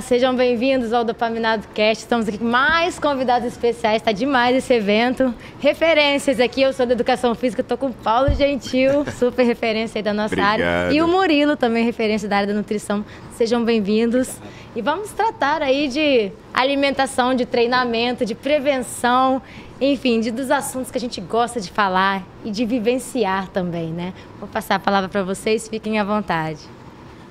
Sejam bem-vindos ao Dopaminado Cast. Estamos aqui com mais convidados especiais. Está demais esse evento. Referências aqui, eu sou da Educação Física, estou com o Paulo Gentil, super referência aí da nossa área. E o Murilo, também referência da área da nutrição. Sejam bem-vindos. E vamos tratar aí de alimentação, de treinamento, de prevenção, enfim, dos assuntos que a gente gosta de falar e de vivenciar também, né? Vou passar a palavra para vocês, fiquem à vontade.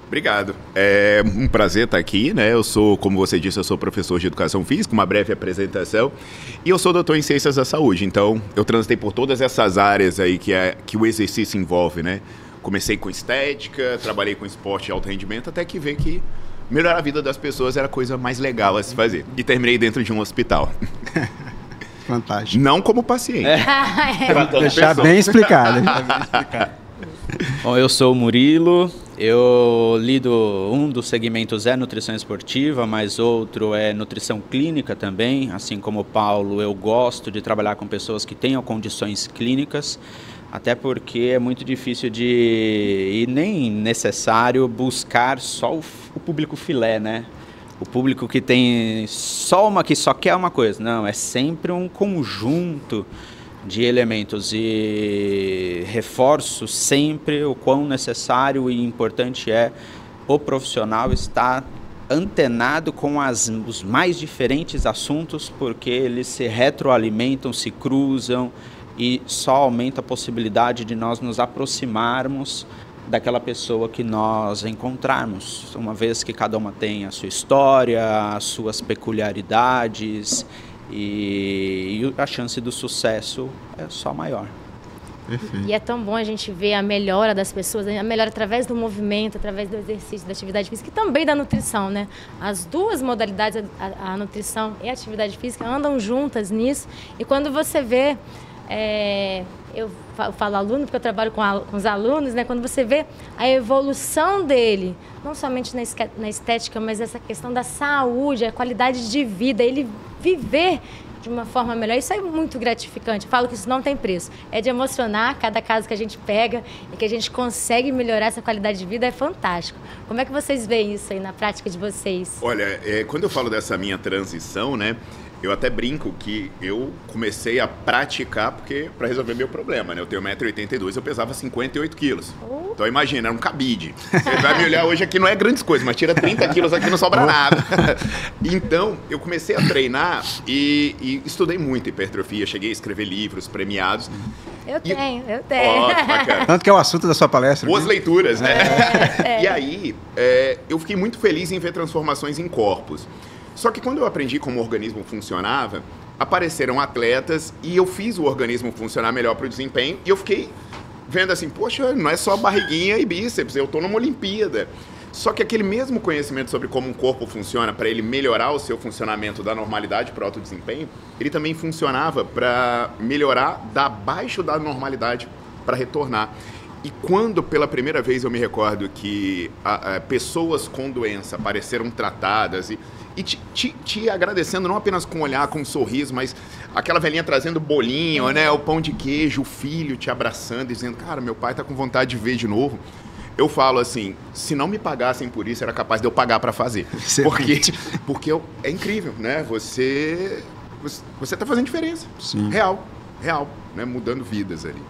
Obrigado. É um prazer estar aqui, né? Eu sou, como você disse, eu sou professor de Educação Física, uma breve apresentação, e eu sou doutor em Ciências da Saúde, então eu transitei por todas essas áreas aí que o exercício envolve, né? Comecei com estética, trabalhei com esporte de alto rendimento, até que ver que melhorar a vida das pessoas era a coisa mais legal a se fazer. E terminei dentro de um hospital. Fantástico. Não como paciente. Deixar bem explicado. Bom, eu sou o Murilo, eu lido, um dos segmentos é nutrição esportiva, mas outro é nutrição clínica também. Assim como o Paulo, eu gosto de trabalhar com pessoas que tenham condições clínicas, até porque é muito difícil e nem necessário buscar só o público filé, né? O público que tem que só quer uma coisa. Não, é sempre um conjunto de elementos, e reforço sempre o quão necessário e importante é o profissional estar antenado com os mais diferentes assuntos, porque eles se retroalimentam, se cruzam e só aumenta a possibilidade de nós nos aproximarmos daquela pessoa que nós encontrarmos, uma vez que cada uma tem a sua história, as suas peculiaridades, e a chance do sucesso é só maior. E é tão bom a gente ver a melhora das pessoas, a melhora através do movimento, através do exercício, da atividade física e também da nutrição, né? As duas modalidades, a nutrição e a atividade física, andam juntas nisso. E quando você vê, eu falo aluno porque eu trabalho com os alunos, né? Quando você vê a evolução dele, não somente na estética, mas essa questão da saúde, a qualidade de vida, ele viver de uma forma melhor, isso é muito gratificante. Eu falo que isso não tem preço. É de emocionar cada caso que a gente pega e que a gente consegue melhorar essa qualidade de vida, é fantástico. Como é que vocês veem isso aí na prática de vocês? Olha, quando eu falo dessa minha transição, né? Eu até brinco que eu comecei a praticar para resolver meu problema, né? Eu tenho 1,82 m, eu pesava 58 quilos. Então imagina, era um cabide. Você vai me olhar hoje aqui, não é grandes coisas, mas tira 30 quilos aqui, não sobra nada. Então, eu comecei a treinar e estudei muito hipertrofia, cheguei a escrever livros premiados. Eu tenho. Bacana. Tanto que é o assunto da sua palestra. Boas leituras, né? E aí, eu fiquei muito feliz em ver transformações em corpos. Só que quando eu aprendi como o organismo funcionava, apareceram atletas e eu fiz o organismo funcionar melhor para o desempenho, e eu fiquei vendo assim, poxa, não é só barriguinha e bíceps, eu estou numa Olimpíada. Só que aquele mesmo conhecimento sobre como um corpo funciona para ele melhorar o seu funcionamento da normalidade para o alto desempenho, ele também funcionava para melhorar da abaixo da normalidade para retornar. E quando pela primeira vez eu me recordo que pessoas com doença apareceram tratadas e te agradecendo, não apenas com um olhar, com um sorriso, mas aquela velhinha trazendo bolinho, né, o pão de queijo, o filho te abraçando, dizendo, cara, meu pai tá com vontade de ver de novo. Eu falo assim, se não me pagassem por isso, era capaz de eu pagar para fazer. Porque é incrível, né? Você tá fazendo diferença. Sim. Real, né? Mudando vidas ali.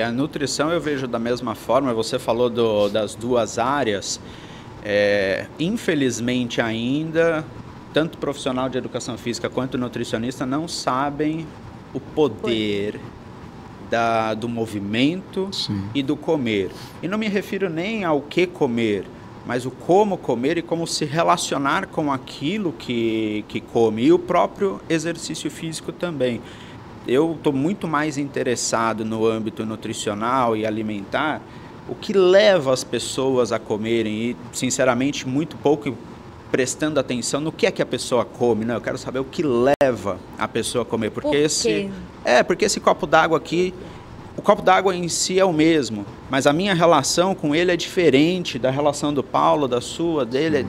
A nutrição eu vejo da mesma forma, você falou das duas áreas. Infelizmente ainda, tanto profissional de educação física quanto nutricionista não sabem o poder do movimento. Sim. E do comer. E não me refiro nem ao que comer, mas o como comer e como se relacionar com aquilo que come. E o próprio exercício físico também. Eu estou muito mais interessado no âmbito nutricional e alimentar, o que leva as pessoas a comerem, e sinceramente muito pouco prestando atenção no que é que a pessoa come, né? Eu quero saber o que leva a pessoa a comer, porque porque esse copo d'água aqui, o copo d'água em si é o mesmo, mas a minha relação com ele é diferente da relação do Paulo, da sua, dele.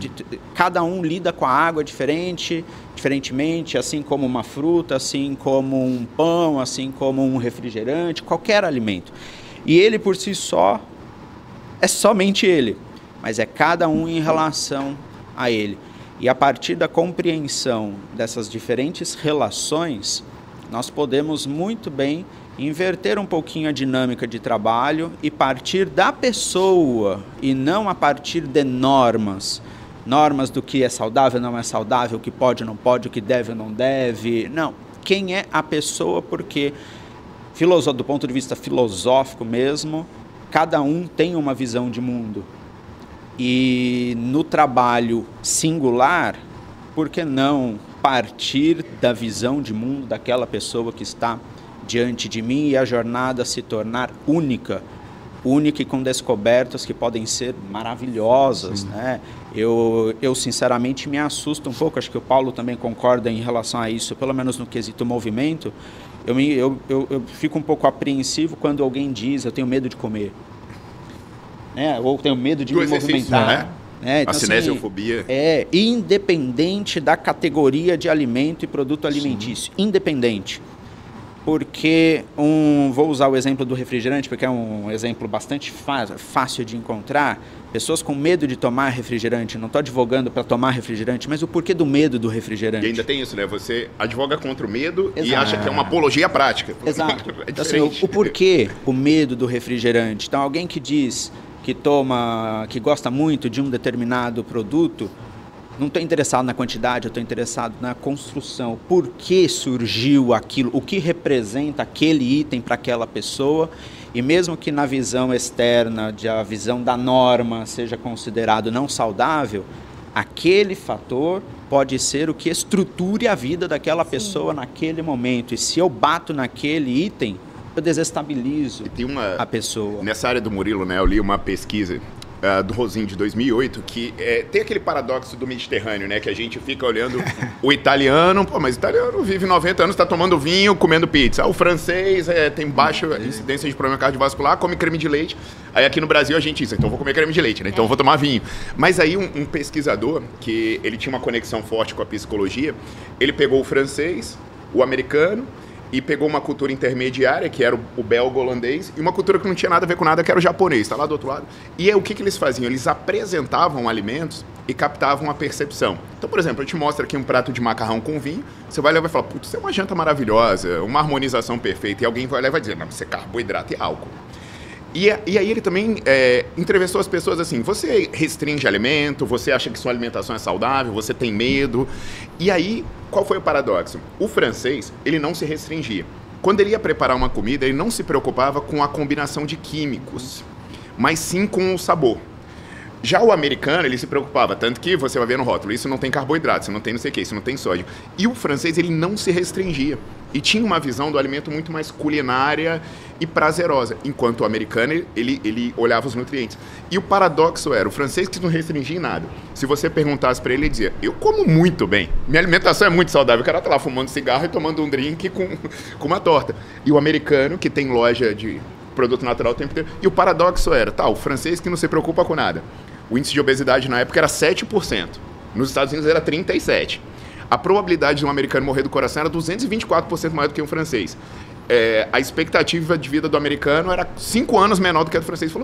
Cada um lida com a água diferentemente, assim como uma fruta, assim como um pão, assim como um refrigerante, qualquer alimento. E ele por si só é somente ele, mas é cada um em relação a ele. E a partir da compreensão dessas diferentes relações, nós podemos muito bem inverter um pouquinho a dinâmica de trabalho e partir da pessoa e não a partir de normas. Normas do que é saudável, não é saudável, o que pode, não pode, o que deve, não deve. Não. Quem é a pessoa? Porque, do ponto de vista filosófico mesmo, cada um tem uma visão de mundo. E no trabalho singular, por que não partir da visão de mundo daquela pessoa que está diante de mim e a jornada se tornar única e com descobertas que podem ser maravilhosas, né? Eu sinceramente me assusto um pouco, acho que o Paulo também concorda em relação a isso, pelo menos no quesito movimento, eu fico um pouco apreensivo quando alguém diz, eu tenho medo de comer, né? Ou tenho medo de me movimentar. Né? Então, a cinesiofobia. Independente da categoria de alimento e produto alimentício, independente. Porque, vou usar o exemplo do refrigerante, porque é um exemplo bastante fácil de encontrar. Pessoas com medo de tomar refrigerante, não estou advogando para tomar refrigerante, mas o porquê do medo do refrigerante. E ainda tem isso, né? Você advoga contra o medo e acha que é uma apologia prática. Exato. Então, assim, o porquê o medo do refrigerante? Então, alguém que diz que gosta muito de um determinado produto, não estou interessado na quantidade, eu estou interessado na construção. Por que surgiu aquilo? O que representa aquele item para aquela pessoa? E mesmo que na visão externa, a visão da norma seja considerado não saudável, aquele fator pode ser o que estruture a vida daquela pessoa naquele momento. E se eu bato naquele item, eu desestabilizo a pessoa. Nessa área do Murilo, né, eu li uma pesquisa do Rosin de 2008, que tem aquele paradoxo do Mediterrâneo, né? Que a gente fica olhando o italiano, mas o italiano vive 90 anos, está tomando vinho, comendo pizza. O francês tem baixa incidência de problema cardiovascular, come creme de leite. Aí aqui no Brasil a gente diz, então vou comer creme de leite, né? Então eu vou tomar vinho. Mas aí um pesquisador, que ele tinha uma conexão forte com a psicologia, ele pegou o francês, o americano, e pegou uma cultura intermediária, que era o belgo-holandês, e uma cultura que não tinha nada a ver com nada, que era o japonês, está lá do outro lado. E o que eles faziam? Eles apresentavam alimentos e captavam a percepção. Então, por exemplo, eu te mostro aqui um prato de macarrão com vinho, você vai lá e vai falar, putz, isso é uma janta maravilhosa, uma harmonização perfeita, e alguém vai lá e vai dizer, não, isso é carboidrato e álcool. E aí ele também entrevistou as pessoas assim, você restringe alimento, você acha que sua alimentação é saudável, você tem medo. E aí, qual foi o paradoxo? O francês, ele não se restringia. Quando ele ia preparar uma comida, ele não se preocupava com a combinação de químicos, mas sim com o sabor. Já o americano, ele se preocupava, tanto que você vai ver no rótulo, isso não tem carboidrato, isso não tem não sei o que, isso não tem sódio. E o francês, ele não se restringia. E tinha uma visão do alimento muito mais culinária e prazerosa, enquanto o americano, ele olhava os nutrientes. E o paradoxo era, o francês que não restringia em nada. Se você perguntasse para ele, ele dizia, eu como muito bem, minha alimentação é muito saudável, o cara tá lá fumando cigarro e tomando um drink com uma torta. E o americano, que tem loja de produto natural o tempo inteiro. E o paradoxo era, o francês que não se preocupa com nada. O índice de obesidade na época era 7%. Nos Estados Unidos era 37%. A probabilidade de um americano morrer do coração era 224% maior do que um francês. A expectativa de vida do americano era 5 anos menor do que a do francês.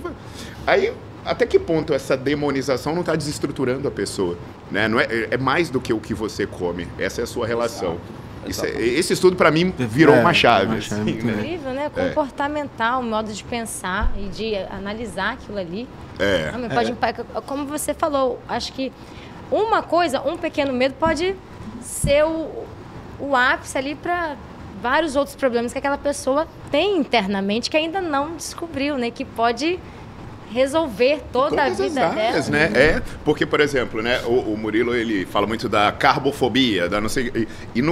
Aí, até que ponto essa demonização não está desestruturando a pessoa? Né? Não é mais do que o que você come. Essa é a sua relação. Esse estudo, para mim, virou uma chave. Assim, incrível, né? Comportamental, o modo de pensar e de analisar aquilo ali. Como você falou, acho que uma coisa, um pequeno medo pode ser o ápice ali para vários outros problemas que aquela pessoa tem internamente que ainda não descobriu, né? Que pode resolver toda a vida áreas, dela. Né? Porque, por exemplo, né, o Murilo, ele fala muito da carbofobia, da não sei... E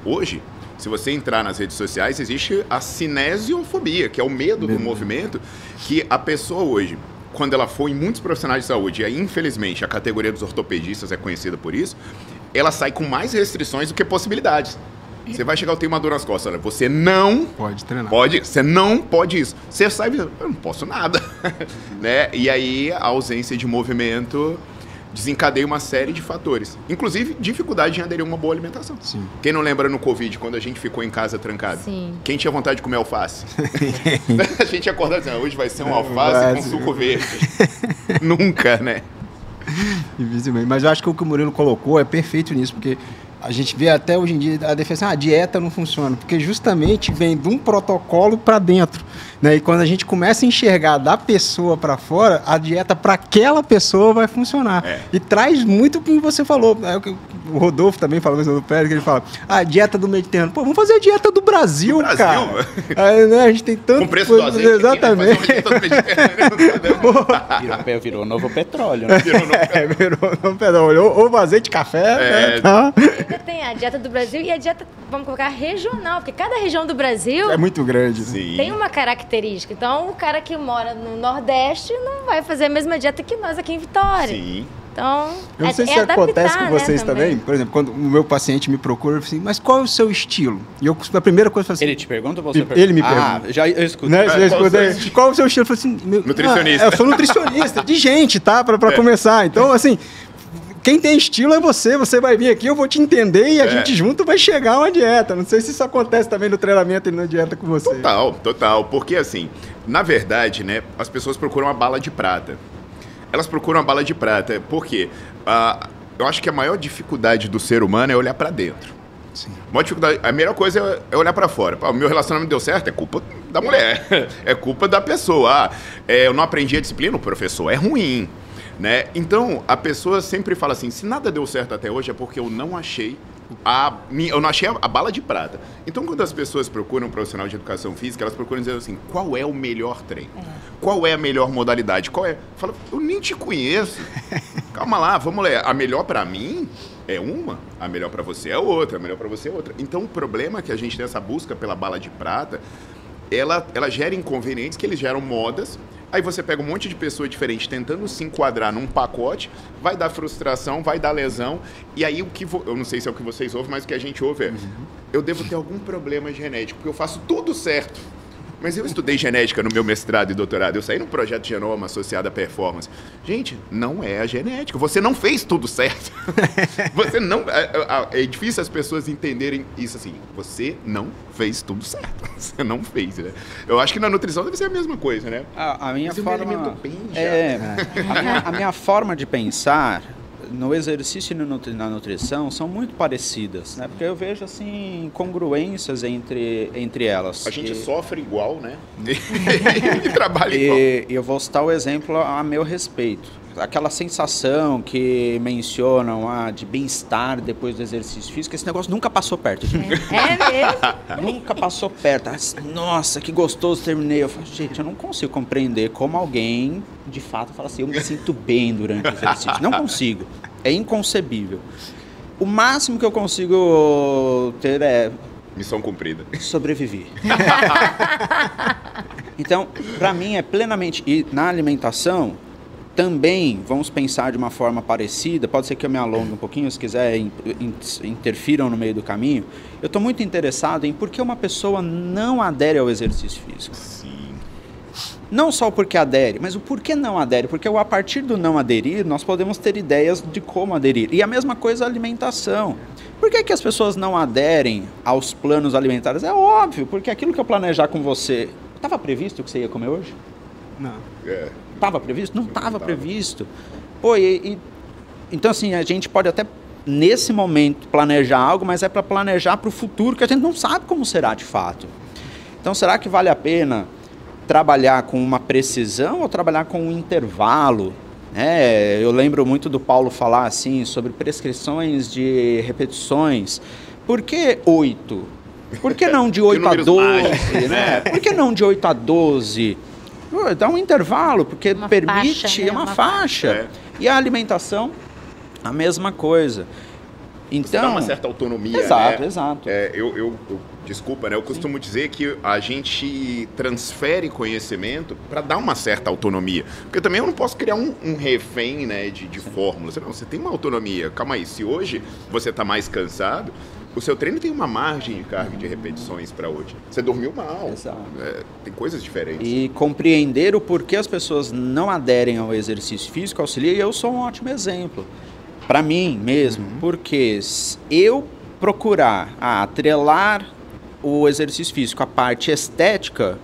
hoje, se você entrar nas redes sociais, existe a cinesiofobia, que é o medo do movimento, que a pessoa hoje, quando ela for em muitos profissionais de saúde, e aí, infelizmente, a categoria dos ortopedistas é conhecida por isso, ela sai com mais restrições do que possibilidades. Você vai chegar, eu tenho uma dor nas costas, olha, você não pode treinar. Você não pode isso. Você sai e diz, eu não posso nada. Né? E aí a ausência de movimento desencadeia uma série de fatores. Inclusive, dificuldade em aderir a uma boa alimentação. Sim. Quem não lembra no Covid, quando a gente ficou em casa trancado? Sim. Quem tinha vontade de comer alface? A gente acordava dizendo, hoje vai ser um alface com suco verde. Nunca, né? Invisivelmente. Mas eu acho que o que o Murilo colocou é perfeito nisso, porque a gente vê até hoje em dia a defesa, a dieta não funciona, porque justamente vem de um protocolo para dentro, né? E quando a gente começa a enxergar da pessoa para fora, a dieta para aquela pessoa vai funcionar. E traz muito o que você falou. O Rodolfo também falou, mas o Pérez, que ele fala, a dieta do Mediterrâneo. Pô, vamos fazer a dieta do Brasil, cara. Aí, né, a gente tem tanto... Com preço do azeite. Exatamente. Virou novo petróleo, né? Virou novo petróleo. Ou azeite de café, né? Tá? Ainda tem a dieta do Brasil e a dieta, vamos colocar, regional, porque cada região do Brasil é muito grande. Sim. Tem uma característica. Então, o cara que mora no Nordeste não vai fazer a mesma dieta que nós aqui em Vitória. Sim. Então, eu não sei se acontece com vocês também. Por exemplo, quando o meu paciente me procura, eu falo assim, mas qual é o seu estilo? E eu, a primeira coisa, eu falo assim... Ele te pergunta ou você pergunta? Ele me pergunta. Eu escuto. Né? Qual é o seu estilo? Eu falo assim... Nutricionista. Eu sou nutricionista, de gente, tá? Pra começar. Então, assim... Quem tem estilo é você vai vir aqui, eu vou te entender e a gente junto vai chegar a uma dieta. Não sei se isso acontece também no treinamento e na dieta com você. Total. Porque assim, na verdade, né, as pessoas procuram a bala de prata. Elas procuram a bala de prata porque eu acho que a maior dificuldade do ser humano é olhar pra dentro. Sim. A melhor coisa é olhar pra fora. O meu relacionamento deu certo, é culpa da mulher. É culpa da pessoa. Eu não aprendi a disciplina, o professor é ruim. Né? Então, a pessoa sempre fala assim, se nada deu certo até hoje é porque eu não achei a bala de prata. Então, quando as pessoas procuram um profissional de educação física, elas procuram dizer assim, qual é o melhor treino? Qual é a melhor modalidade? Fala, eu nem te conheço. Calma lá, vamos ler. A melhor pra mim é uma, a melhor pra você é outra, a melhor pra você é outra. Então, o problema é que a gente tem essa busca pela bala de prata, ela gera inconvenientes, que eles geram modas. Aí você pega um monte de pessoa diferente tentando se enquadrar num pacote, vai dar frustração, vai dar lesão, e aí eu não sei se é o que vocês ouvem, mas o que a gente ouve é, eu devo ter algum problema genético, porque eu faço tudo certo. Mas eu estudei genética no meu mestrado e doutorado, eu saí num projeto de genoma associado à performance. Gente, não é a genética, você não fez tudo certo. Você não... É difícil as pessoas entenderem isso assim, você não fez tudo certo, você não fez, né? Eu acho que na nutrição deve ser a mesma coisa, né? A minha forma... A minha forma de pensar... no exercício e na nutrição são muito parecidas, né? Porque eu vejo, assim, congruências entre elas. A gente sofre igual, né? E trabalha igual. E eu vou citar o exemplo a meu respeito. Aquela sensação que mencionam de bem-estar depois do exercício físico, esse negócio nunca passou perto de mim. É mesmo? Nunca passou perto. Nossa, que gostoso, terminei. Eu falo, gente, eu não consigo compreender como alguém, de fato, fala assim, eu me sinto bem durante o exercício. Não consigo. É inconcebível. O máximo que eu consigo ter é... missão cumprida. Sobreviver. Então, para mim, é plenamente... E na alimentação... também vamos pensar de uma forma parecida, pode ser que eu me alongue um pouquinho, se quiser interfiram no meio do caminho. Eu estou muito interessado em por que uma pessoa não adere ao exercício físico. Sim. Não só porque adere, mas o porquê não adere. Porque a partir do não aderir, nós podemos ter ideias de como aderir. E a mesma coisa a alimentação. Por que as pessoas não aderem aos planos alimentares? É óbvio, porque aquilo que eu planejar com você... Estava previsto o que você ia comer hoje? Não. Estava previsto? Não estava previsto. Pô, então, assim, a gente pode até, nesse momento, planejar algo, mas é para planejar para o futuro, que a gente não sabe como será de fato. Então, será que vale a pena trabalhar com uma precisão ou trabalhar com um intervalo? Eu lembro muito do Paulo falar, assim, sobre prescrições de repetições. Por que 8? Por que não de 8 a 12? Né? Por que não de 8 a 12? Dá um intervalo, porque permite faixa, né? Uma faixa. E a alimentação, a mesma coisa. Então, você dá uma certa autonomia, exato, né? Exato. Desculpa, né? Eu costumo dizer que a gente transfere conhecimento para dar uma certa autonomia. Porque também eu não posso criar um refém, né, de fórmulas. Não, você tem uma autonomia. Calma aí, se hoje você está mais cansado, o seu treino tem uma margem de carga de repetições para hoje. Você dormiu mal. Exato. Tem coisas diferentes. E compreender o porquê as pessoas não aderem ao exercício físico auxilia, e eu sou um ótimo exemplo. Para mim mesmo, porque eu procurar atrelar o exercício físico à parte estética,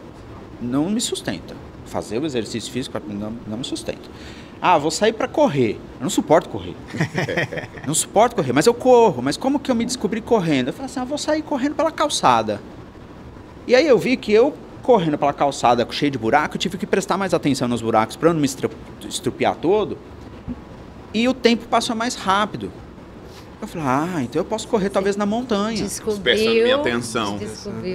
não me sustenta. fazer o exercício físico não me sustento. Vou sair para correr. Eu não suporto correr. Não suporto correr, mas eu corro. Mas como que eu me descobri correndo? Eu falei assim, vou sair correndo pela calçada. E aí eu vi que eu, correndo pela calçada cheia de buraco, eu tive que prestar mais atenção nos buracos para não me estrupiar todo. E o tempo passou mais rápido. Eu falei, então eu posso correr talvez na montanha. Prestando minha atenção.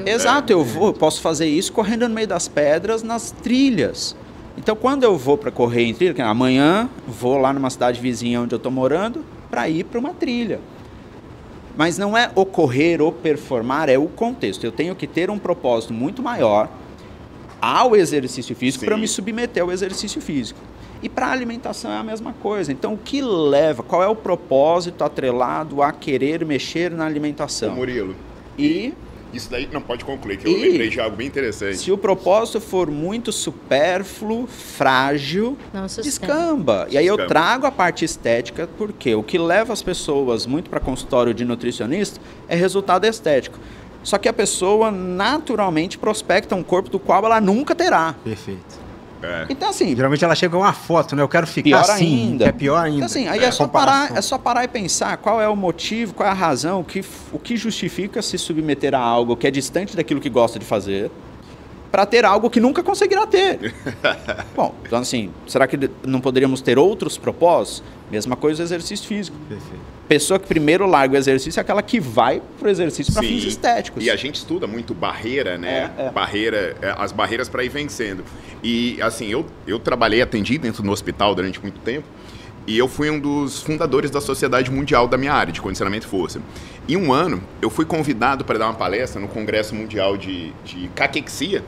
Exato, eu posso fazer isso correndo no meio das pedras, nas trilhas. Então, quando eu vou para correr em trilha, amanhã vou lá numa cidade vizinha onde eu estou morando para ir para uma trilha. Mas não é o correr ou performar, é o contexto. Eu tenho que ter um propósito muito maior ao exercício físico para me submeter ao exercício físico. E para a alimentação é a mesma coisa. Então, o que leva, qual é o propósito atrelado a querer mexer na alimentação? Ô, Murilo, e isso daí não pode concluir, que eu lembrei de algo bem interessante. Se o propósito for muito supérfluo, frágil, descamba. E aí eu trago a parte estética, porque o que leva as pessoas muito para consultório de nutricionista é resultado estético. Só que a pessoa naturalmente prospecta um corpo do qual ela nunca terá. Perfeito. Então, assim... Geralmente ela chega com uma foto, né? Eu quero ficar pior assim, ainda. É pior ainda. Então, assim, aí é só parar e pensar qual é o motivo, qual é a razão, o que justifica se submeter a algo que é distante daquilo que gosta de fazer, para ter algo que nunca conseguirá ter. Bom, então assim, será que não poderíamos ter outros propósitos? Mesma coisa o exercício físico. Perfeito. Pessoa que primeiro larga o exercício é aquela que vai pro exercício para fins estéticos. E a gente estuda muito barreira, né? As barreiras para ir vencendo. E assim, eu trabalhei, atendi dentro do hospital durante muito tempo. E eu fui um dos fundadores da Sociedade Mundial da minha área, de condicionamento e força. Em um ano, eu fui convidado para dar uma palestra no Congresso Mundial de Caquexia,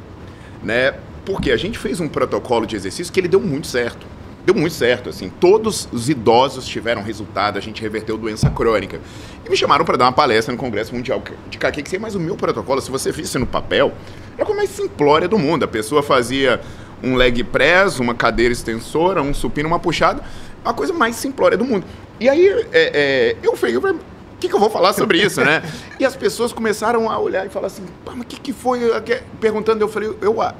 né? Porque a gente fez um protocolo de exercício que ele deu muito certo. Deu muito certo, assim. Todos os idosos tiveram resultado, a gente reverteu doença crônica. E me chamaram para dar uma palestra no Congresso Mundial de Caquexia, mas o meu protocolo, se você visse no papel, era a coisa mais simplória do mundo. A pessoa fazia um leg press, uma cadeira extensora, um supino, uma puxada, a coisa mais simplória do mundo. E aí eu falei, o que eu vou falar sobre isso, né? E as pessoas começaram a olhar e falar assim, mas o que foi? Perguntando, eu falei,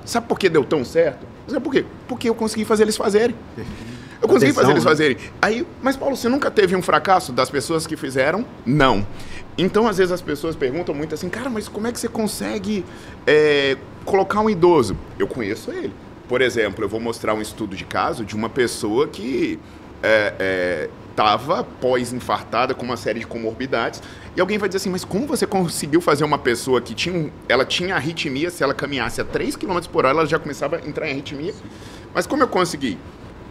sabe por que deu tão certo? Sabe por quê? Porque eu consegui fazer eles fazerem. Eu consegui fazer eles fazerem. Aí, mas Paulo, você nunca teve um fracasso das pessoas que fizeram? Não. Então, às vezes as pessoas perguntam muito assim, cara, mas como é que você consegue colocar um idoso? Eu conheço ele. Por exemplo, eu vou mostrar um estudo de caso de uma pessoa que estava pós-infartada com uma série de comorbidades, e alguém vai dizer assim, mas como você conseguiu fazer uma pessoa que ela tinha arritmia, se ela caminhasse a 3 km por hora, ela já começava a entrar em arritmia? Mas como eu consegui?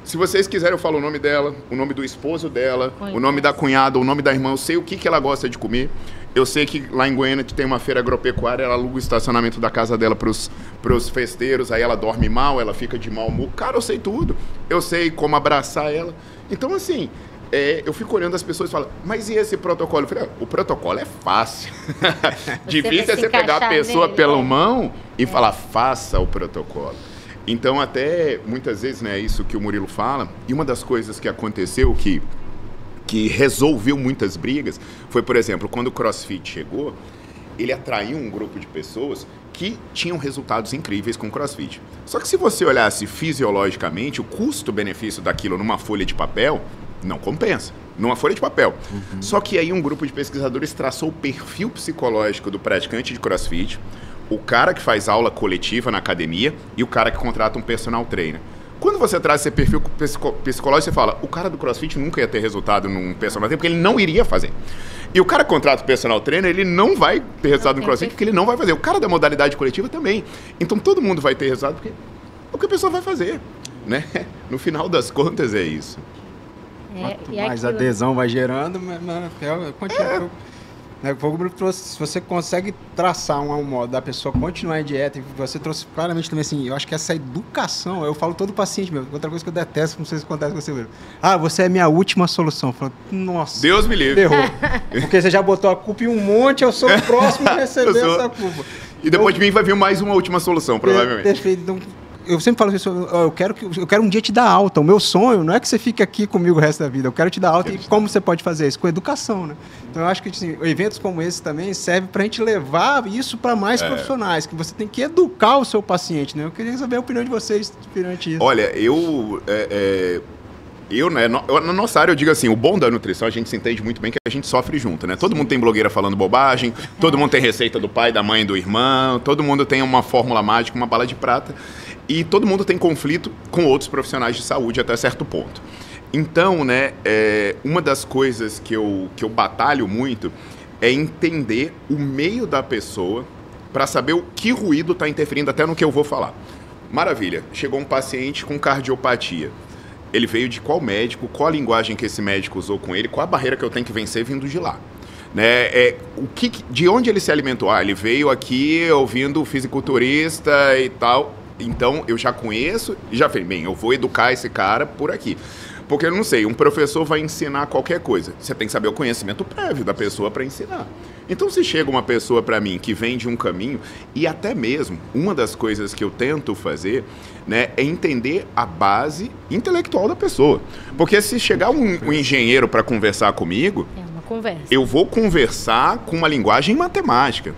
Se vocês quiserem, eu falo o nome dela, o nome do esposo dela, o nome da cunhada, o nome da irmã, eu sei o que ela gosta de comer. Eu sei que lá em Goiânia tem uma feira agropecuária, ela aluga o estacionamento da casa dela pros festeiros, aí ela dorme mal, ela fica de mau humor. Cara, eu sei tudo. Eu sei como abraçar ela. Então, assim, eu fico olhando as pessoas e falo, mas e esse protocolo? Eu falei, o protocolo é fácil. Difícil é você pegar a pessoa pela mão e falar, faça o protocolo. Então, até muitas vezes, né, isso que o Murilo fala, e uma das coisas que aconteceu que resolveu muitas brigas foi, por exemplo, quando o CrossFit chegou, ele atraiu um grupo de pessoas que tinham resultados incríveis com o CrossFit. Só que se você olhasse fisiologicamente, o custo-benefício daquilo numa folha de papel não compensa. Numa folha de papel. Uhum. Só que aí um grupo de pesquisadores traçou o perfil psicológico do praticante de CrossFit, o cara que faz aula coletiva na academia e o cara que contrata um personal trainer. Quando você traz esse perfil psicológico, você fala, o cara do CrossFit nunca ia ter resultado num personal trainer, porque ele não iria fazer. E o cara que contrata o personal trainer, ele não vai ter resultado no CrossFit, porque ele não vai fazer. O cara da modalidade coletiva também. Então todo mundo vai ter resultado, porque é o que a pessoa vai fazer, né? No final das contas é isso. Quanto mais adesão vai gerando, continua. Se você consegue traçar um modo da pessoa continuar em dieta, e você trouxe claramente também assim, eu acho que essa educação, eu falo todo paciente mesmo, outra coisa que eu detesto, não sei se acontece com você mesmo. Você é minha última solução. Eu falo, nossa. Deus me livre. Errou. Porque você já botou a culpa em um monte, eu sou o próximo a receber essa culpa. E depois de mim vai vir mais uma última solução, provavelmente. Perfeito. Então, eu sempre falo isso, eu quero um dia te dar alta. O meu sonho não é que você fique aqui comigo o resto da vida, eu quero te dar alta. E como você pode fazer isso? Com educação, né? Então eu acho que assim, eventos como esse também servem para a gente levar isso para mais profissionais, que você tem que educar o seu paciente, né? Eu queria saber a opinião de vocês perante isso. Olha, na nossa área, eu digo assim, o bom da nutrição, a gente se entende muito bem que a gente sofre junto, né? Todo mundo tem blogueira falando bobagem, todo mundo tem receita do pai, da mãe, do irmão, todo mundo tem uma fórmula mágica, uma bala de prata, e todo mundo tem conflito com outros profissionais de saúde até certo ponto. Então, né, uma das coisas que eu batalho muito é entender o meio da pessoa para saber o que ruído está interferindo até no que eu vou falar. Maravilha, chegou um paciente com cardiopatia. Ele veio de qual médico, qual a linguagem que esse médico usou com ele, qual a barreira que eu tenho que vencer vindo de lá. Né? De onde ele se alimentou? Ele veio aqui ouvindo fisiculturista e tal. Então, eu já conheço e já falei, bem, eu vou educar esse cara por aqui. Porque, eu não sei, um professor vai ensinar qualquer coisa. Você tem que saber o conhecimento prévio da pessoa para ensinar. Então, se chega uma pessoa para mim que vem de um caminho, e até mesmo, uma das coisas que eu tento fazer, né, é entender a base intelectual da pessoa. Porque se chegar um engenheiro para conversar comigo, eu vou conversar com uma linguagem matemática.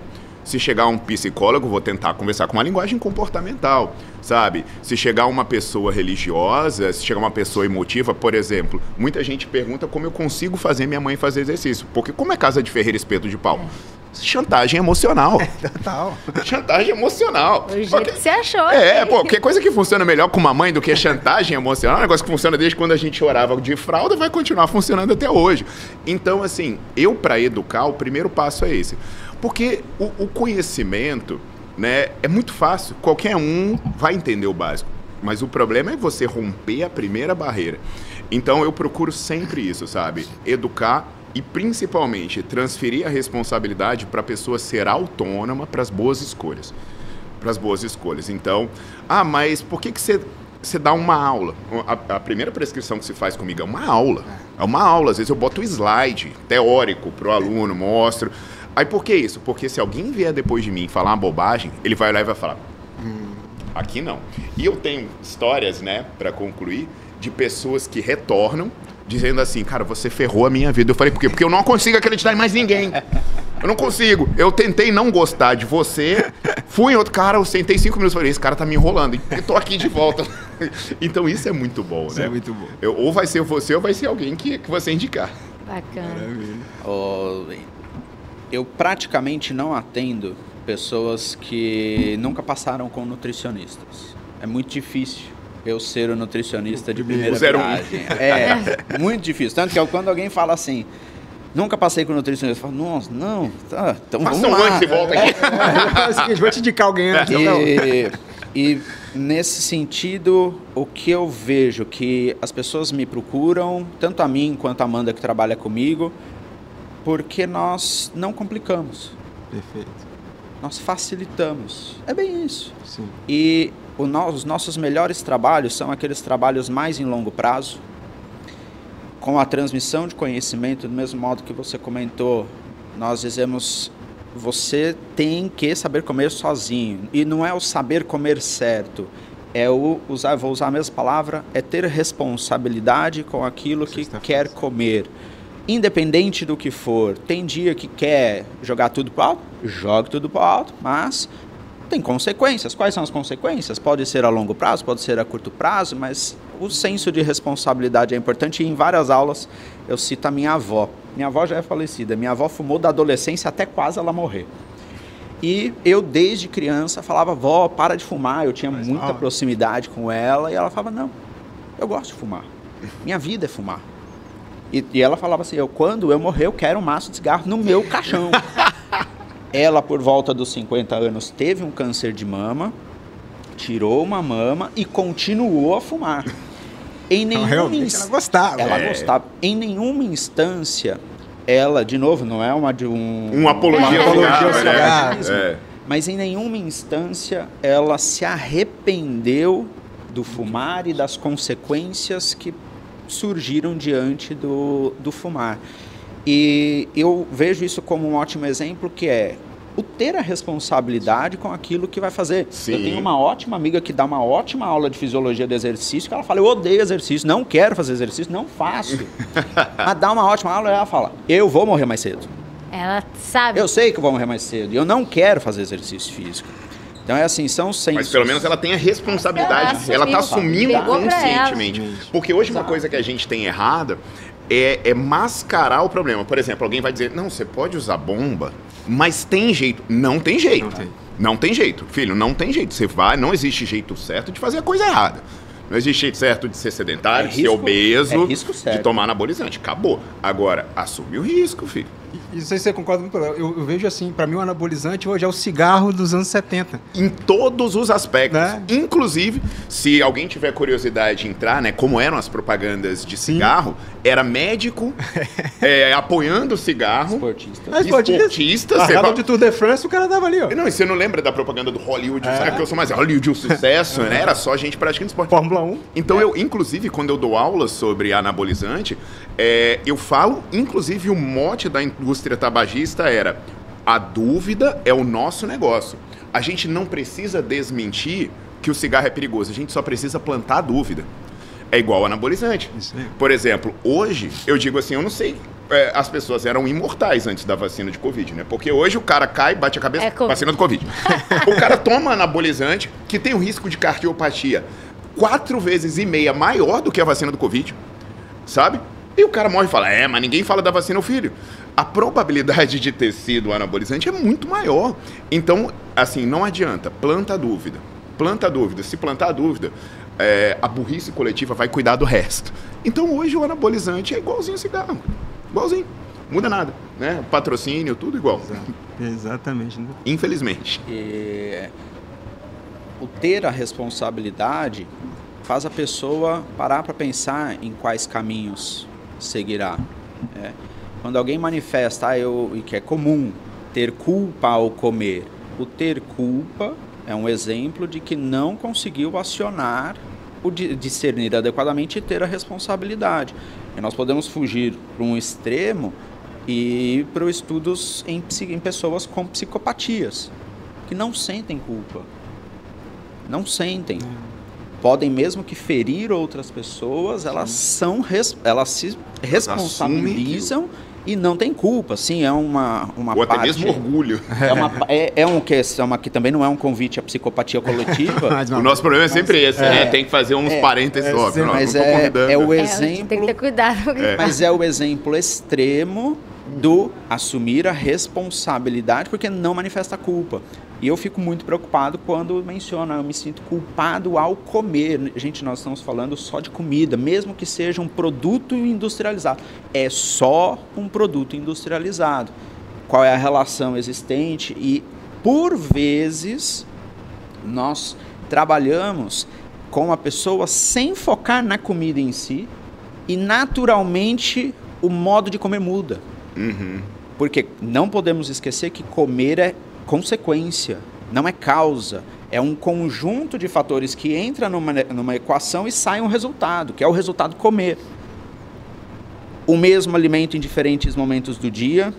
Se chegar um psicólogo, vou tentar conversar com uma linguagem comportamental, sabe? Se chegar uma pessoa religiosa, se chegar uma pessoa emotiva, por exemplo, muita gente pergunta como eu consigo fazer minha mãe fazer exercício. Porque como é casa de ferreiro espeto de pau? Chantagem emocional. Total. Chantagem emocional. O jeito que você achou. Que coisa que funciona melhor com uma mãe do que chantagem emocional, é um negócio que funciona desde quando a gente chorava de fralda, vai continuar funcionando até hoje. Então, assim, para educar, o primeiro passo é esse. Porque o conhecimento, né, é muito fácil, qualquer um vai entender o básico. Mas o problema é você romper a primeira barreira. Então, eu procuro sempre isso, sabe? Educar e, principalmente, transferir a responsabilidade para a pessoa ser autônoma para as boas escolhas. Para as boas escolhas. Então, mas por que você dá uma aula? A primeira prescrição que se faz comigo é uma aula. É uma aula. Às vezes eu boto o slide teórico para o aluno, mostro. Aí por que isso? Porque se alguém vier depois de mim falar uma bobagem, ele vai olhar e vai falar, aqui não. E eu tenho histórias, né, para concluir, de pessoas que retornam dizendo assim, cara, você ferrou a minha vida. Eu falei, por quê? Porque eu não consigo acreditar em mais ninguém. Eu não consigo. Eu tentei não gostar de você, fui em outro cara, eu sentei 5 minutos e falei, esse cara tá me enrolando, e tô aqui de volta. Então isso é muito bom, isso né? É muito bom. Ou vai ser você ou vai ser alguém que você indicar. Bacana. Eu praticamente não atendo pessoas que nunca passaram com nutricionistas. É muito difícil eu ser o nutricionista de primeira viagem. É muito difícil. Tanto que quando alguém fala assim, nunca passei com nutricionista, eu falo, nossa, não, tá, então vamos lá. Antes e volta aqui. Vou te indicar alguém antes. E nesse sentido, o que eu vejo que as pessoas me procuram, tanto a mim quanto a Amanda que trabalha comigo, porque nós não complicamos. Perfeito. Nós facilitamos. É bem isso. Sim. E os nossos melhores trabalhos são aqueles trabalhos mais em longo prazo, com a transmissão de conhecimento, do mesmo modo que você comentou, nós dizemos, você tem que saber comer sozinho. E não é o saber comer certo, vou usar a mesma palavra, é ter responsabilidade com aquilo que quer comer. Independente do que for, tem dia que quer jogar tudo para o alto, jogue tudo para o alto, mas tem consequências. Quais são as consequências? Pode ser a longo prazo, pode ser a curto prazo, mas o senso de responsabilidade é importante e em várias aulas eu cito a minha avó. Minha avó já é falecida, minha avó fumou da adolescência até quase ela morrer. E eu desde criança falava, vó, para de fumar, eu tinha muita proximidade com ela e ela falava, não, eu gosto de fumar, minha vida é fumar. E ela falava assim, quando eu morrer, eu quero um maço de cigarro no meu caixão. Ela, por volta dos 50 anos, teve um câncer de mama, tirou uma mama e continuou a fumar. Em nenhuma ela gostava. Ela gostava. Em nenhuma instância, ela, de novo, não é uma apologia ao cigarro, mas em nenhuma instância ela se arrependeu do fumar e das consequências que surgiram diante do fumar. E eu vejo isso como um ótimo exemplo, que é o ter a responsabilidade com aquilo que vai fazer. Sim. Eu tenho uma ótima amiga que dá uma ótima aula de fisiologia do exercício, que ela fala, eu odeio exercício, não quero fazer exercício, não faço. Mas dá uma ótima aula e ela fala, eu vou morrer mais cedo. Ela sabe. Eu sei que eu vou morrer mais cedo e eu não quero fazer exercício físico. Então é assim, são sensos. Mas pelo menos ela tem a responsabilidade, ela está assumindo conscientemente. Porque hoje uma coisa que a gente tem errada é mascarar o problema. Por exemplo, alguém vai dizer, não, você pode usar bomba, mas tem jeito. Não tem jeito. Não tem jeito. Filho, não tem jeito. Você vai, não existe jeito certo de fazer a coisa errada. Não existe jeito certo de ser sedentário, de ser obeso, de tomar anabolizante. Acabou. Agora, assume o risco, filho. E não sei se você concorda comigo, eu vejo assim, para mim o anabolizante hoje é o cigarro dos anos 70. Em todos os aspectos. Né? Inclusive, se alguém tiver curiosidade de entrar, né, como eram as propagandas de cigarro, era médico apoiando o cigarro. Esportista. A de Tour de France, o cara dava ali, ó. Não, e você não lembra da propaganda do Hollywood? Sabe que eu sou mais Hollywood, o sucesso, né? Era só gente praticando esporte. Fórmula 1. Então, eu, inclusive, quando eu dou aulas sobre anabolizante, eu falo, inclusive, o mote da indústria tabagista era: a dúvida é o nosso negócio. A gente não precisa desmentir que o cigarro é perigoso, a gente só precisa plantar a dúvida. É igual anabolizante. Por exemplo, hoje, eu digo assim, eu não sei, as pessoas eram imortais antes da vacina de Covid, né? Porque hoje o cara cai, bate a cabeça, vacina do Covid. O cara toma anabolizante que tem o risco de cardiopatia 4,5 vezes maior do que a vacina do Covid, sabe? E o cara morre e fala, mas ninguém fala da vacina ao filho. A probabilidade de ter sido anabolizante é muito maior. Então, assim, não adianta. Planta a dúvida. Planta a dúvida. Se plantar a dúvida, a burrice coletiva vai cuidar do resto. Então, hoje, o anabolizante é igualzinho cigarro. Igualzinho. Muda nada, né? Patrocínio, tudo igual. Exatamente. Né? Infelizmente. O ter a responsabilidade faz a pessoa parar para pensar em quais caminhos seguirá. Quando alguém manifesta, e que é comum, ter culpa ao comer. O ter culpa é um exemplo de que não conseguiu acionar o discernir adequadamente e ter a responsabilidade. E nós podemos fugir para um extremo e ir para estudos em pessoas com psicopatias, que não sentem culpa. Não sentem. Podem mesmo que ferir outras pessoas, elas se responsabilizam e não tem culpa. Sim, é uma ou parte... até mesmo orgulho. Que também não é um convite à psicopatia coletiva. O nosso problema é sempre esse, né? Tem que fazer uns parênteses óbvios. Mas é o exemplo... tem que ter cuidado. Mas é o exemplo extremo do assumir a responsabilidade porque não manifesta culpa. E eu fico muito preocupado quando menciona, eu me sinto culpado ao comer. Gente, nós estamos falando só de comida, mesmo que seja um produto industrializado. É só um produto industrializado. Qual é a relação existente? E, por vezes, nós trabalhamos com a pessoa sem focar na comida em si e, naturalmente, o modo de comer muda. Porque não podemos esquecer que comer é consequência, não é causa. É um conjunto de fatores que entra numa equação e sai um resultado, que é o resultado comer. O mesmo alimento em diferentes momentos do dia,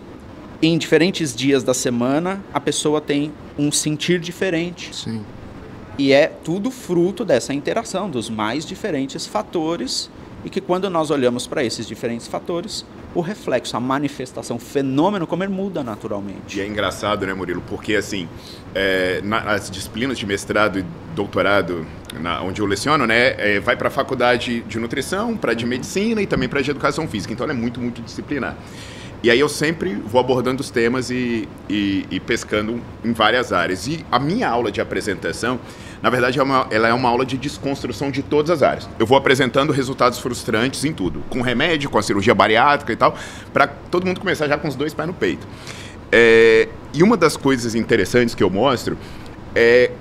em diferentes dias da semana, a pessoa tem um sentir diferente. Sim. E é tudo fruto dessa interação dos mais diferentes fatores, e que quando nós olhamos para esses diferentes fatores, o reflexo, a manifestação, o fenômeno comer muda naturalmente. E é engraçado, né, Murilo? Porque, assim, nas disciplinas de mestrado e doutorado, onde eu leciono, né, vai para a faculdade de nutrição, para de medicina e também para de educação física. Então, ela é muito, muito disciplinar. E aí eu sempre vou abordando os temas e pescando em várias áreas. E a minha aula de apresentação, na verdade, ela é uma aula de desconstrução de todas as áreas. Eu vou apresentando resultados frustrantes em tudo, com remédio, com a cirurgia bariátrica e tal, para todo mundo começar já com os 2 pés no peito. E uma das coisas interessantes que eu mostro é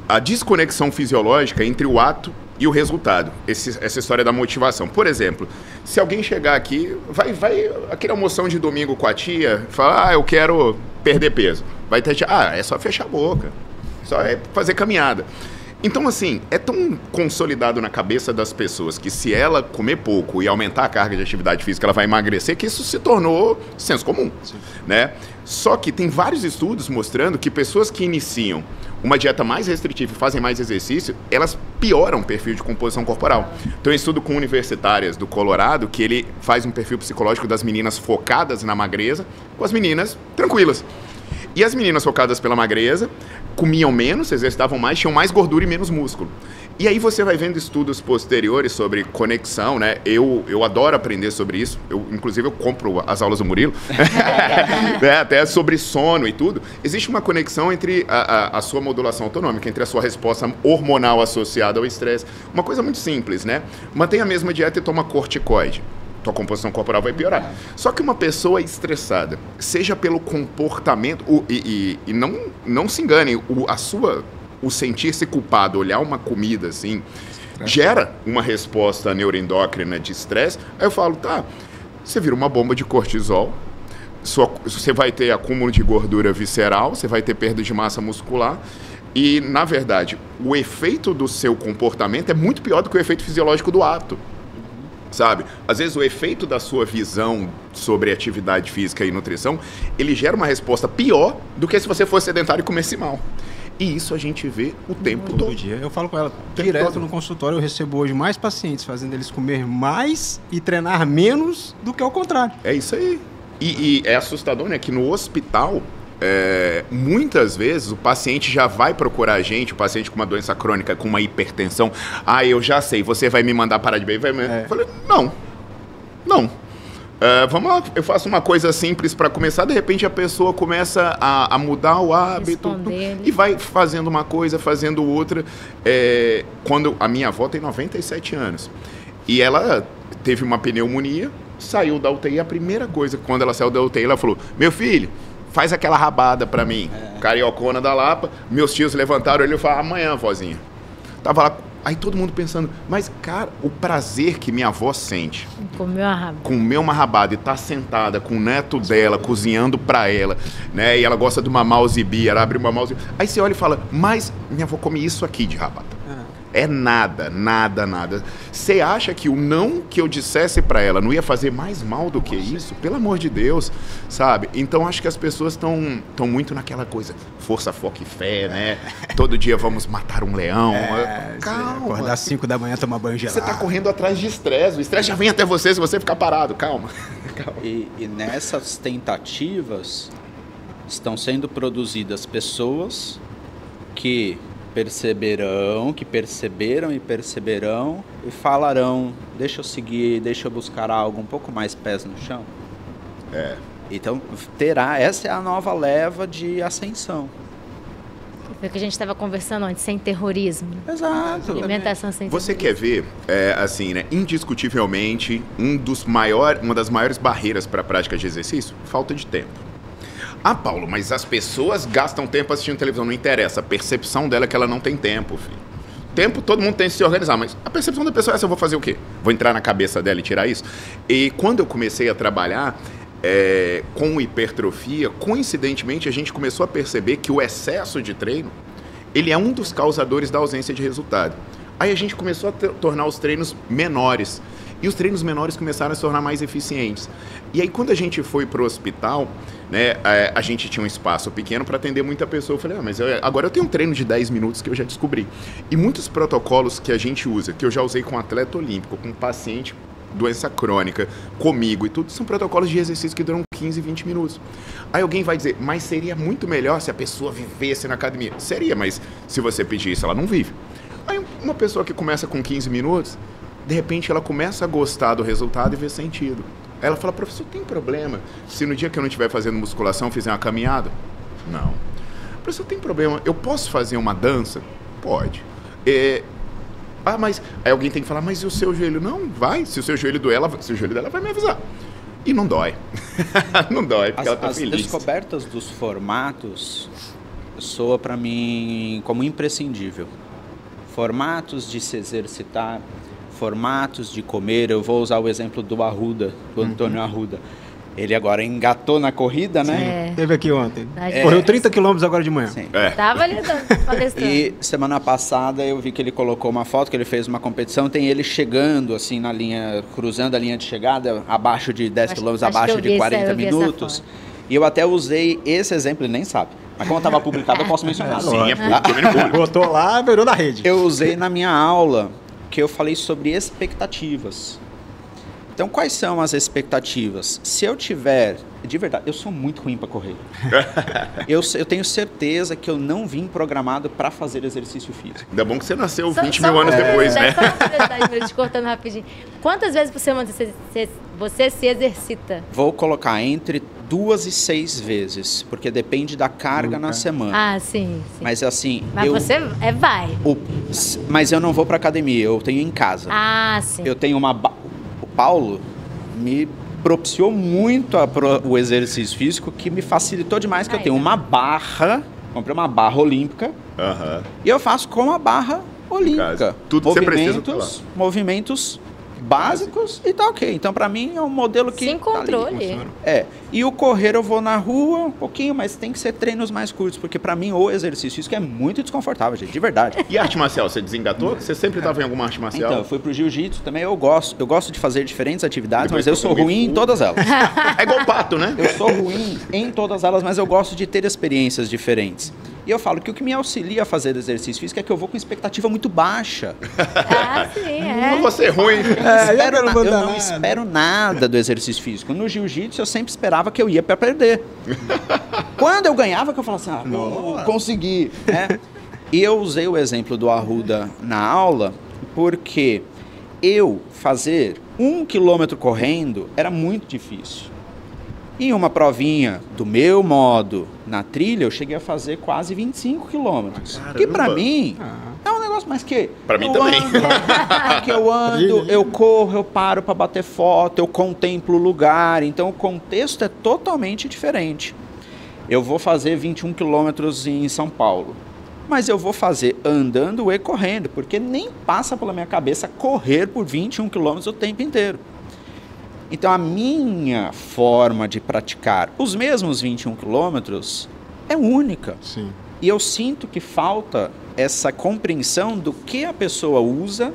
a desconexão fisiológica entre o ato e o resultado, essa história da motivação. Por exemplo, se alguém chegar aqui, vai aquele almoção de domingo com a tia, falar, eu quero perder peso. Vai ter tia, é só fechar a boca, só é fazer caminhada. Então, assim, é tão consolidado na cabeça das pessoas que se ela comer pouco e aumentar a carga de atividade física, ela vai emagrecer, que isso se tornou senso comum, né? Só que tem vários estudos mostrando que pessoas que iniciam uma dieta mais restritiva e fazem mais exercício, elas pioram o perfil de composição corporal. Tem um estudo com universitárias do Colorado que ele faz um perfil psicológico das meninas focadas na magreza com as meninas tranquilas. E as meninas focadas pela magreza comiam menos, se exercitavam mais, tinham mais gordura e menos músculo. E aí você vai vendo estudos posteriores sobre conexão, né? Eu adoro aprender sobre isso. Inclusive, eu compro as aulas do Murilo. Né? Até sobre sono e tudo. Existe uma conexão entre a sua modulação autonômica, entre a sua resposta hormonal associada ao estresse. Uma coisa muito simples, né? Mantém a mesma dieta e toma corticoide. Tua composição corporal vai piorar. Só que uma pessoa estressada, seja pelo comportamento, e não se engane, o sentir-se culpado, olhar uma comida assim, gera uma resposta neuroendócrina de estresse. Aí eu falo, tá, você vira uma bomba de cortisol, você vai ter acúmulo de gordura visceral, você vai ter perda de massa muscular. E, na verdade, o efeito do seu comportamento é muito pior do que o efeito fisiológico do ato. Sabe? Às vezes o efeito da sua visão sobre atividade física e nutrição, ele gera uma resposta pior do que se você fosse sedentário e comesse mal. E isso a gente vê o tempo todo. Dia. Eu falo com ela, direto no consultório, eu recebo hoje mais pacientes fazendo eles comer mais e treinar menos do que ao contrário. É isso aí. E é assustador, né? Que no hospital, muitas vezes o paciente já vai procurar a gente, o paciente com uma doença crônica, com uma hipertensão. Ah, eu já sei, você vai me mandar parar de beber? Eu falei, não. Vamos lá, eu faço uma coisa simples para começar, de repente a pessoa começa a mudar o hábito e vai fazendo uma coisa, fazendo outra. Quando a minha avó tem 97 anos e ela teve uma pneumonia, saiu da UTI, a primeira coisa, quando ela saiu da UTI, ela falou, meu filho, faz aquela rabada pra mim. Cariocona da Lapa. Meus tios levantaram ele e falaram, amanhã, vozinha. Tava lá, aí todo mundo pensando, mas, cara, o prazer que minha avó sente. Comer uma rabada e tá sentada com o neto dela, cozinhando pra ela, né? E ela gosta de uma mouse beer, ela abre uma mouse. Aí você olha e fala, mas minha avó come isso aqui de rabada. É nada. Você acha que o não que eu dissesse pra ela não ia fazer mais mal do que isso? Pelo amor de Deus, sabe? Então acho que as pessoas estão muito naquela coisa, força, foco e fé, né? Todo dia vamos matar um leão. Calma. Acordar às 5 da manhã, tomar banho gelado. Você tá correndo atrás de estresse. O estresse já vem até você se você ficar parado. Calma. E nessas tentativas estão sendo produzidas pessoas que perceberão e falarão, deixa eu seguir, deixa eu buscar algo um pouco mais pés no chão. Então essa é a nova leva de ascensão. Foi o que a gente estava conversando antes, sem terrorismo. Exato. Alimentação sem Você terrorismo. quer ver, assim, né, indiscutivelmente, uma das maiores barreiras para a prática de exercício? Falta de tempo. Ah, Paulo, mas as pessoas gastam tempo assistindo televisão. Não interessa. A percepção dela é que ela não tem tempo, filho. Tempo, todo mundo tem que se organizar, mas a percepção da pessoa é essa, eu vou fazer o quê? Vou entrar na cabeça dela e tirar isso? E quando eu comecei a trabalhar com hipertrofia, coincidentemente a gente começou a perceber que o excesso de treino, ele é um dos causadores da ausência de resultado. Aí a gente começou a tornar os treinos menores. E os treinos menores começaram a se tornar mais eficientes. E aí, quando a gente foi para o hospital, né, a gente tinha um espaço pequeno para atender muita pessoa. Eu falei, mas agora eu tenho um treino de 10 minutos que eu já descobri. E muitos protocolos que a gente usa, que eu já usei com atleta olímpico, com paciente, doença crônica, comigo e tudo, são protocolos de exercício que duram 15, 20 minutos. Aí alguém vai dizer, mas seria muito melhor se a pessoa vivesse na academia. Seria, mas se você pedir isso, ela não vive. Aí uma pessoa que começa com 15 minutos... De repente ela começa a gostar do resultado e ver sentido. Aí ela fala, professor, tem problema se no dia que eu não estiver fazendo musculação eu fizer uma caminhada? Não. Professor, tem problema, eu posso fazer uma dança? Pode. Mas aí alguém tem que falar, mas e o seu joelho? Não, vai. Se o seu joelho doer, se o joelho dela vai me avisar. E não dói. Não dói, porque ela tá feliz. As descobertas dos formatos soa para mim como imprescindível. Formatos de se exercitar, formatos de comer. Eu vou usar o exemplo do Arruda, do Antônio Arruda. Ele agora engatou na corrida, né? Teve aqui ontem. Correu 30 quilômetros agora de manhã. Sim. Tava ali palestrando. E semana passada eu vi que ele colocou uma foto, que ele fez uma competição, tem ele chegando assim na linha, cruzando a linha de chegada, abaixo de 10 quilômetros, abaixo de 40 minutos. E eu até usei esse exemplo, ele nem sabe. Mas como estava publicado, eu posso mencionar. Sim, é público. Botou lá, virou na rede. Eu usei na minha aula, que eu falei sobre expectativas. Então, quais são as expectativas? Se eu tiver... De verdade, eu sou muito ruim para correr. Eu tenho certeza que eu não vim programado para fazer exercício físico. Ainda bom que você nasceu 20 mil anos depois, né? Só uma curiosidade, te cortando rapidinho. Quantas vezes por semana você se exercita? Vou colocar entre 2 e 6 vezes, porque depende da carga na semana. Ah, sim. Mas assim... Mas você vai. Mas eu não vou para academia, eu tenho em casa. Ah, sim. Eu tenho uma... O Paulo me propiciou muito o exercício físico, que me facilitou demais, que eu tenho uma barra, comprei uma barra olímpica, e eu faço com a barra olímpica. Tudo que você precisa. Movimentos básicos e tá ok. Então, pra mim, é um modelo que... Sem controle. E o correr eu vou na rua um pouquinho, mas tem que ser treinos mais curtos, porque pra mim o exercício físico é muito desconfortável, gente, de verdade. E arte marcial, você desengatou? Você sempre estava em alguma arte marcial? Então, eu fui pro jiu-jitsu também, eu gosto de fazer diferentes atividades, mas eu sou ruim em todas elas. É igual pato, né? Eu sou ruim em todas elas, mas eu gosto de ter experiências diferentes. E eu falo que o que me auxilia a fazer exercício físico é que eu vou com expectativa muito baixa. Ah, sim, Não vou ser ruim. Eu não espero nada do exercício físico. No jiu-jitsu eu sempre esperava que eu ia para perder. Quando eu ganhava, que eu falava assim, consegui. E eu usei o exemplo do Arruda na aula, porque eu fazer 1 quilômetro correndo era muito difícil. Em uma provinha do meu modo, na trilha, eu cheguei a fazer quase 25 quilômetros. Que pra mim é um negócio mais que... Pra mim também. Que eu ando, eu corro, eu paro pra bater foto, eu contemplo o lugar. Então o contexto é totalmente diferente. Eu vou fazer 21 quilômetros em São Paulo. Mas eu vou fazer andando e correndo, porque nem passa pela minha cabeça correr por 21 quilômetros o tempo inteiro. Então, a minha forma de praticar os mesmos 21 quilômetros é única. Sim. E eu sinto que falta essa compreensão do que a pessoa usa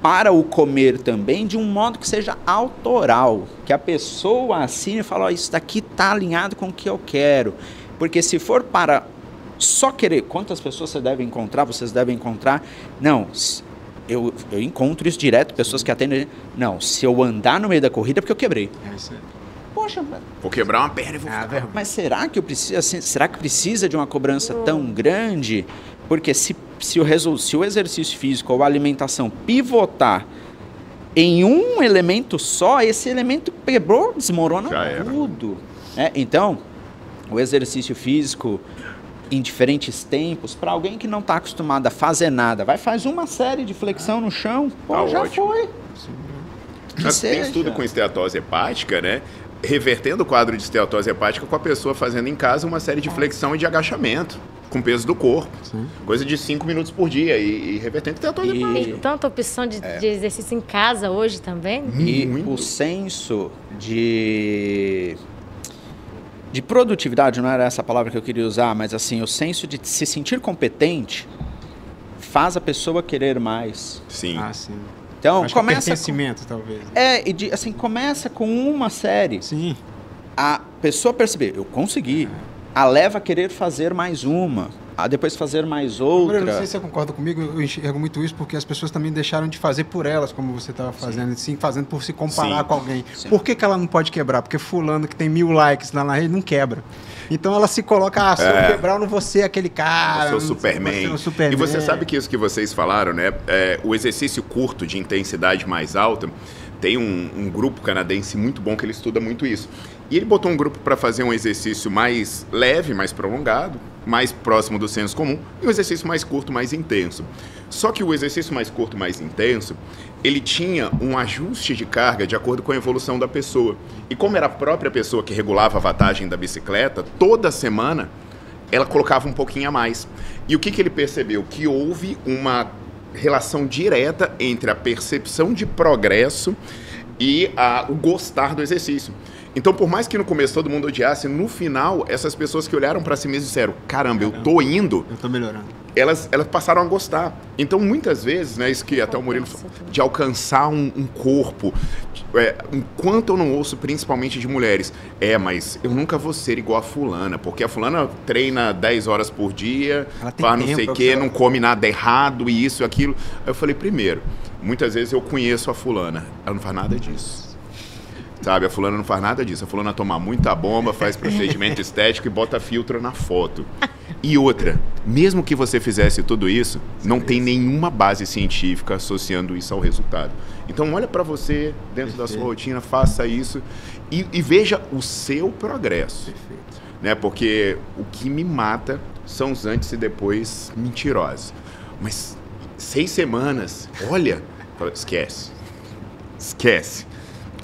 para o comer também, de um modo que seja autoral. Que a pessoa assine e fale, isso daqui está alinhado com o que eu quero. Porque se for para só querer, quantas pessoas vocês devem encontrar? Não, eu encontro isso direto, pessoas que atendem. Não, se eu andar no meio da corrida é porque eu quebrei. É isso aí. Poxa, vou quebrar uma perna e vou ficar. Mas será que será que precisa de uma cobrança tão grande? Porque se o exercício físico ou a alimentação pivotar em um elemento só, esse elemento quebrou, desmorona tudo. Então, o exercício físico em diferentes tempos, para alguém que não está acostumado a fazer nada, faz uma série de flexão no chão, já ótimo. Foi. Tem estudo com esteatose hepática, né? Revertendo o quadro de esteatose hepática com a pessoa fazendo em casa uma série de flexão e de agachamento, com peso do corpo. Sim. Coisa de 5 minutos por dia e revertendo esteatose hepática. Tem tanta opção de exercício em casa hoje também. E o senso de produtividade, não era essa palavra que eu queria usar, mas assim, o senso de se sentir competente faz a pessoa querer mais. Sim. Sim. Então, acho começa pertencimento, talvez. Começa com uma série. Sim. A pessoa perceber, eu consegui. A leva a querer fazer mais uma. A depois fazer mais outra. Eu não sei se você concorda comigo, eu enxergo muito isso porque as pessoas também deixaram de fazer por elas, como você estava fazendo, sim, fazendo por se comparar com alguém. Sim. Por que ela não pode quebrar? Porque fulano que tem 1000 likes lá na rede não quebra. Então ela se coloca, se eu quebrar, eu não vou ser aquele cara. Eu sou Superman. E você sabe que isso que vocês falaram, né? O exercício curto de intensidade mais alta, tem um grupo canadense muito bom que ele estuda muito isso. E ele botou um grupo para fazer um exercício mais leve, mais prolongado, mais próximo do senso comum, e um exercício mais curto, mais intenso. Só que o exercício mais curto, mais intenso, ele tinha um ajuste de carga de acordo com a evolução da pessoa. E como era a própria pessoa que regulava a wattagem da bicicleta, toda semana ela colocava um pouquinho a mais. E o que ele percebeu? Que houve uma relação direta entre a percepção de progresso e o gostar do exercício. Então, por mais que no começo todo mundo odiasse, no final, essas pessoas que olharam para si mesmas disseram, caramba, eu tô indo. Eu tô melhorando. Elas passaram a gostar. Então, muitas vezes, né, isso que até o Murilo falou, de alcançar um corpo, enquanto eu não ouço principalmente de mulheres, mas eu nunca vou ser igual a fulana, porque a fulana treina 10 horas por dia, faz não sei o quê, não come nada errado, e isso e aquilo. Aí eu falei, primeiro, muitas vezes eu conheço a fulana, ela não faz nada disso. Sabe, a fulana não faz nada disso. A fulana toma muita bomba, faz procedimento estético e bota filtro na foto. E outra, mesmo que você fizesse tudo isso, não tem nenhuma base científica associando isso ao resultado. Então olha para você, dentro da sua rotina, faça isso e veja o seu progresso. Perfeito. Né? Porque o que me mata são os antes e depois mentirosos. Mas 6 semanas, olha, esquece.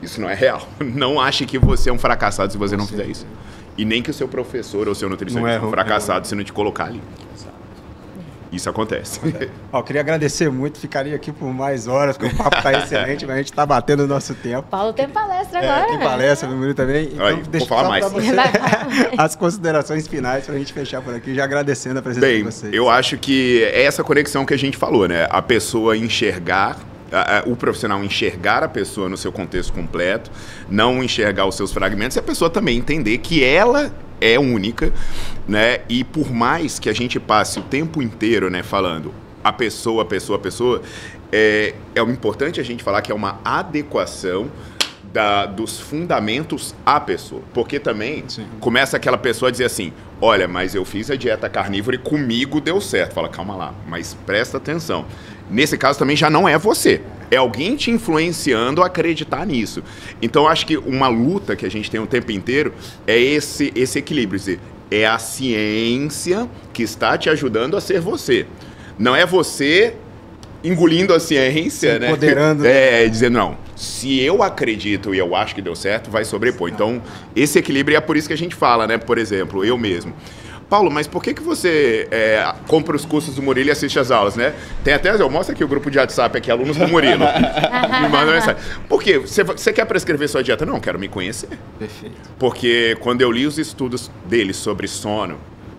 Isso não é real. Não ache que você é um fracassado se você não fizer isso. E nem que o seu professor ou seu nutricionista é um fracassado se não te colocar ali. Isso acontece. Ó, queria agradecer muito, ficaria aqui por mais horas, porque o papo está excelente, mas a gente está batendo o nosso tempo. Paulo tem palestra agora. Tem palestra, meu Murilo também. Então, aí, deixa eu falar mais. Você as considerações finais para a gente fechar por aqui, já agradecendo a presença de vocês. Eu acho que é essa conexão que a gente falou, né? A pessoa enxergar, o profissional enxergar a pessoa no seu contexto completo, não enxergar os seus fragmentos, e a pessoa também entender que ela é única, né? E por mais que a gente passe o tempo inteiro, né, falando a pessoa, é o importante a gente falar que é uma adequação dos fundamentos à pessoa. Porque também começa aquela pessoa a dizer assim, olha, mas eu fiz a dieta carnívora e comigo deu certo. Fala, calma lá, mas presta atenção. Nesse caso também já não é você. É alguém te influenciando a acreditar nisso. Então, acho que uma luta que a gente tem o tempo inteiro é esse equilíbrio. Dizer, é a ciência que está te ajudando a ser você. Não é você engolindo a ciência, né? Empoderando. Dizendo, não, se eu acredito e eu acho que deu certo, vai sobrepor. Então, esse equilíbrio é por isso que a gente fala, né? Por exemplo, eu mesmo. Paulo, mas por que você compra os cursos do Murilo e assiste as aulas, né? Tem até, mostra aqui o grupo de WhatsApp aqui, alunos do Murilo. Me mandam mensagem. Por quê? Você quer prescrever sua dieta? Não, quero me conhecer. Perfeito. Porque quando eu li os estudos dele sobre sono,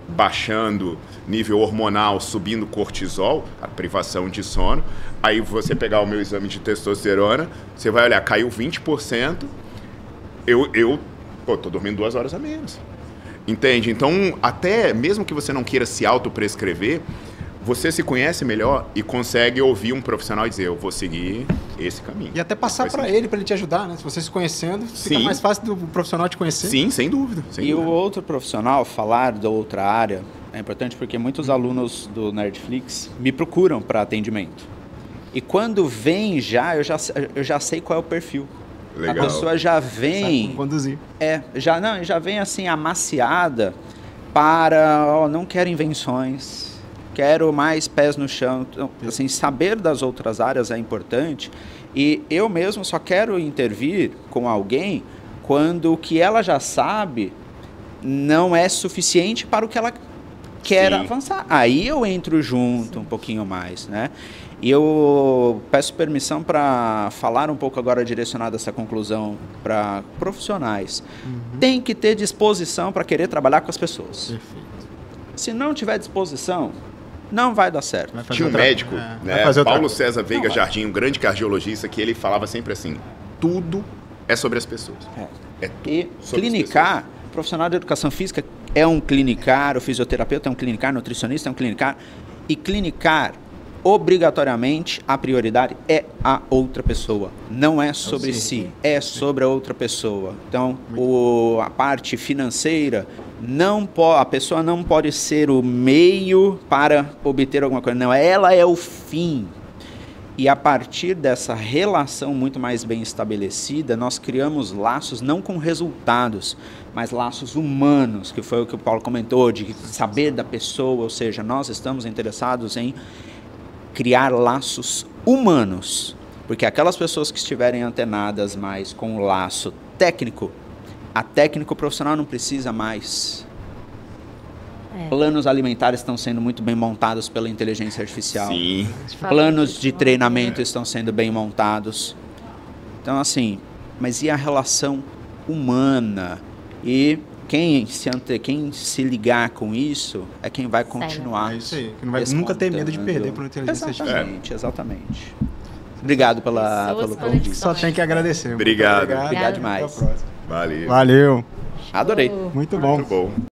baixando nível hormonal, subindo cortisol, a privação de sono, aí você pegar o meu exame de testosterona, você vai olhar, caiu 20%, eu tô dormindo 2 horas a menos. Entende? Então, até mesmo que você não queira se autoprescrever, você se conhece melhor e consegue ouvir um profissional e dizer, eu vou seguir esse caminho. E até passar para ele te ajudar, né? Se você se conhecendo, fica mais fácil do profissional te conhecer. Sim, sem dúvida. O outro profissional falar da outra área é importante porque muitos alunos do Nerdflix me procuram para atendimento. E quando vem eu já sei qual é o perfil. Legal. A pessoa já vem... conduzir. Já vem assim amaciada para... não quero invenções, quero mais pés no chão. Então, assim, saber das outras áreas é importante. E eu mesmo só quero intervir com alguém quando o que ela já sabe não é suficiente para o que ela quer avançar. Aí eu entro junto um pouquinho mais, né? E eu peço permissão para falar um pouco agora direcionado essa conclusão para profissionais. Tem que ter disposição para querer trabalhar com as pessoas. Perfeito. Se não tiver disposição, não vai dar certo. Tinha um médico, né, Paulo César Veiga Jardim, um grande cardiologista, que ele falava sempre assim, tudo é sobre as pessoas. É tudo e sobre clinicar, profissional de educação física é um clinicar, o fisioterapeuta é um clinicar, nutricionista é um clinicar. E clinicar, obrigatoriamente, a prioridade é a outra pessoa. Não é sobre si, é sobre a outra pessoa. Então, a parte financeira, a pessoa não pode ser o meio para obter alguma coisa. Não, ela é o fim. E a partir dessa relação muito mais bem estabelecida, nós criamos laços não com resultados, mas laços humanos, que foi o que o Paulo comentou, de saber da pessoa, ou seja, nós estamos interessados em criar laços humanos, porque aquelas pessoas que estiverem antenadas mais com o laço técnico, a técnico profissional não precisa mais. Planos alimentares estão sendo muito bem montados pela inteligência artificial. Sim. Planos de treinamento estão sendo bem montados. Então, assim, mas e a relação humana. E quem se ligar com isso é quem vai continuar. É isso aí, que não vai nunca ter medo de perder para uma inteligência artificial. Exatamente. Obrigado pelo convite. Só tem que agradecer. Obrigado. Obrigado demais. Valeu. Valeu. Adorei. Muito bom. Muito bom.